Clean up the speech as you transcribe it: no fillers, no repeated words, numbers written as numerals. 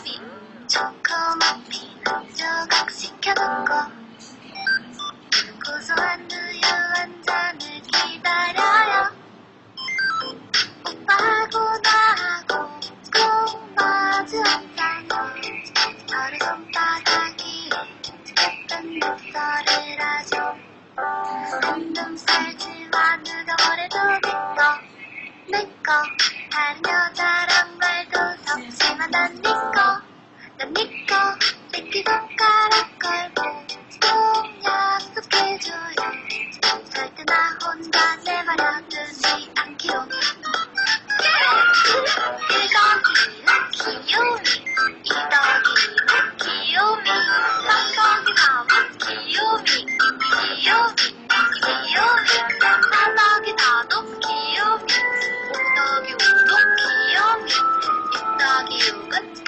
귀요미 초코머피는 조각시켜놓고 고소한 우유 한 잔을 기다려요. 오빠하고 나하고 꼭 마주 앉아요. 서로 손바닥이 예쁜 목소리를 하죠. 한눈 살지만 누가 뭐래도 내꺼 다른 여자랑 말도 섞지만 난 니꺼 뺏기 손가락 걸고 꼭 약속해줘요. 절대 나 혼자 내버려두지 않기로. 1더기는 귀요미 2더기는 귀요미 3더기 나면 귀요미 4더기 나도 귀요미 5더기 5도 귀요미 6더기 6은